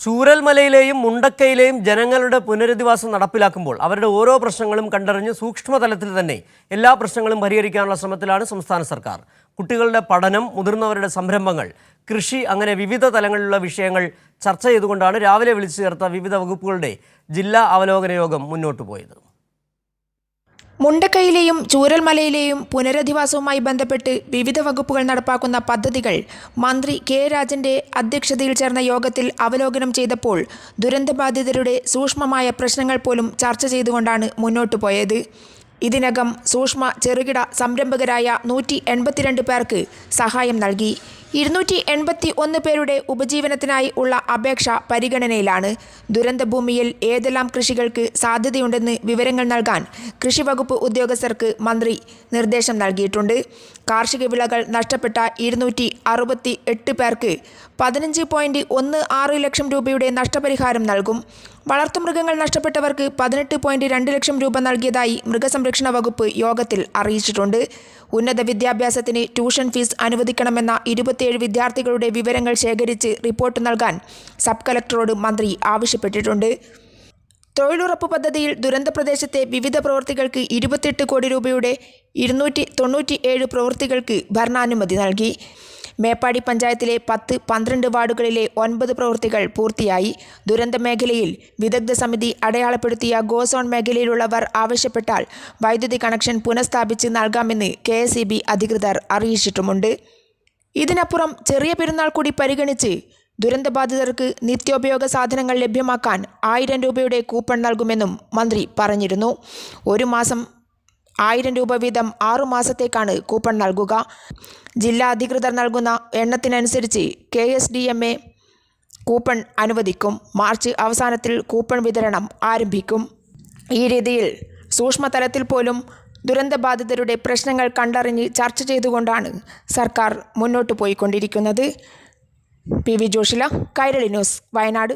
ചൂരൽമലയിലെയും മുണ്ടക്കയിലെയും ജനങ്ങളുടെ പുനരധിവാസം നടപ്പിലാക്കുമ്പോൾ അവരുടെ ഓരോ പ്രശ്നങ്ങളും കണ്ടറിഞ്ഞ് സൂക്ഷ്മതലത്തിൽ തന്നെ എല്ലാ പ്രശ്നങ്ങളും പരിഹരിക്കാനുള്ള ശ്രമത്തിലാണ് സംസ്ഥാന സർക്കാർ. കുട്ടികളുടെ പഠനം, മുതിർന്നവരുടെ സംരംഭങ്ങൾ, കൃഷി അങ്ങനെ വിവിധ തലങ്ങളിലുള്ള വിഷയങ്ങൾ ചർച്ച ചെയ്തുകൊണ്ടാണ് രാവിലെ വിളിച്ചു ചേർത്ത വിവിധ വകുപ്പുകളുടെ ജില്ലാ അവലോകന യോഗം മുന്നോട്ടു പോയത്. മുണ്ടക്കയിലെയും ചൂരൽമലയിലെയും പുനരധിവാസവുമായി ബന്ധപ്പെട്ട് വിവിധ വകുപ്പുകൾ നടപ്പാക്കുന്ന പദ്ധതികൾ മന്ത്രി കെ രാജന്റെ അധ്യക്ഷതയിൽ ചേർന്ന യോഗത്തിൽ അവലോകനം ചെയ്തപ്പോൾ ദുരന്തബാധിതരുടെ സൂക്ഷ്മമായ പ്രശ്നങ്ങൾ പോലും ചർച്ച ചെയ്തുകൊണ്ടാണ് മുന്നോട്ടു പോയത്. ഇതിനകം സൂക്ഷ്മ ചെറുകിട സംരംഭകരായ 182 പേർക്ക് സഹായം നൽകി. 281 പേരുടെ ഉപജീവനത്തിനായി ഉള്ള അപേക്ഷ പരിഗണനയിലാണ്. ദുരന്തഭൂമിയിൽ ഏതെല്ലാം കൃഷികൾക്ക് സാധ്യതയുണ്ടെന്ന് വിവരങ്ങൾ നൽകാൻ കൃഷിവകുപ്പ് ഉദ്യോഗസ്ഥർക്ക് മന്ത്രി നിർദ്ദേശം നൽകിയിട്ടുണ്ട്. കാർഷിക വിളകൾ നഷ്ടപ്പെട്ട 268 പേർക്ക് 15.16 ലക്ഷം രൂപയുടെ നഷ്ടപരിഹാരം നൽകും. വളർത്തുമൃഗങ്ങൾ നഷ്ടപ്പെട്ടവർക്ക് 18.2 ലക്ഷം രൂപ നൽകിയതായി മൃഗസംരക്ഷണ വകുപ്പ് യോഗത്തിൽ അറിയിച്ചിട്ടുണ്ട്. ഉന്നത വിദ്യാഭ്യാസത്തിന് ട്യൂഷൻ ഫീസ് അനുവദിക്കണമെന്ന 27 വിദ്യാർത്ഥികളുടെ വിവരങ്ങൾ ശേഖരിച്ച് റിപ്പോർട്ട് നൽകാൻ സബ് കളക്ടറോട് മന്ത്രി ആവശ്യപ്പെട്ടിട്ടുണ്ട്. തൊഴിലുറപ്പ് പദ്ധതിയിൽ ദുരന്തപ്രദേശത്തെ വിവിധ പ്രവൃത്തികൾക്ക് 28 കോടി രൂപയുടെ 297 പ്രവൃത്തികൾക്ക് ഭരണാനുമതി നൽകി. മേപ്പാടി പഞ്ചായത്തിലെ 10-12 വാർഡുകളിലെ 9 പ്രവൃത്തികൾ പൂർത്തിയായി. ദുരന്ത മേഖലയിൽ വിദഗ്ധ സമിതി അടയാളപ്പെടുത്തിയ ഗോസോൺ മേഖലയിലുള്ളവർ ആവശ്യപ്പെട്ടാൽ വൈദ്യുതി കണക്ഷൻ പുനഃസ്ഥാപിച്ച് നൽകാമെന്ന് KSEB അധികൃതർ അറിയിച്ചിട്ടുമുണ്ട്. ഇതിനപ്പുറം ചെറിയ പെരുന്നാൾ കൂടി പരിഗണിച്ച് ദുരന്തബാധിതർക്ക് നിത്യോപയോഗ സാധനങ്ങൾ ലഭ്യമാക്കാൻ 1000 രൂപയുടെ കൂപ്പൺ നൽകുമെന്നും മന്ത്രി പറഞ്ഞിരുന്നു. ഒരു മാസം 1000 രൂപ വീതം 6 മാസത്തേക്കാണ് കൂപ്പൺ നൽകുക. ജില്ലാ അധികൃതർ നൽകുന്ന എണ്ണത്തിനനുസരിച്ച് KSDMA കൂപ്പൺ അനുവദിക്കും. മാർച്ച് അവസാനത്തിൽ കൂപ്പൺ വിതരണം ആരംഭിക്കും. ഈ രീതിയിൽ സൂക്ഷ്മതലത്തിൽ പോലും ദുരന്തബാധിതരുടെ പ്രശ്നങ്ങൾ കണ്ടറിഞ്ഞ് ചർച്ച ചെയ്തുകൊണ്ടാണ് സർക്കാർ മുന്നോട്ട് പോയിക്കൊണ്ടിരിക്കുന്നത്. PV Joshila, Kairali news, Wayanad.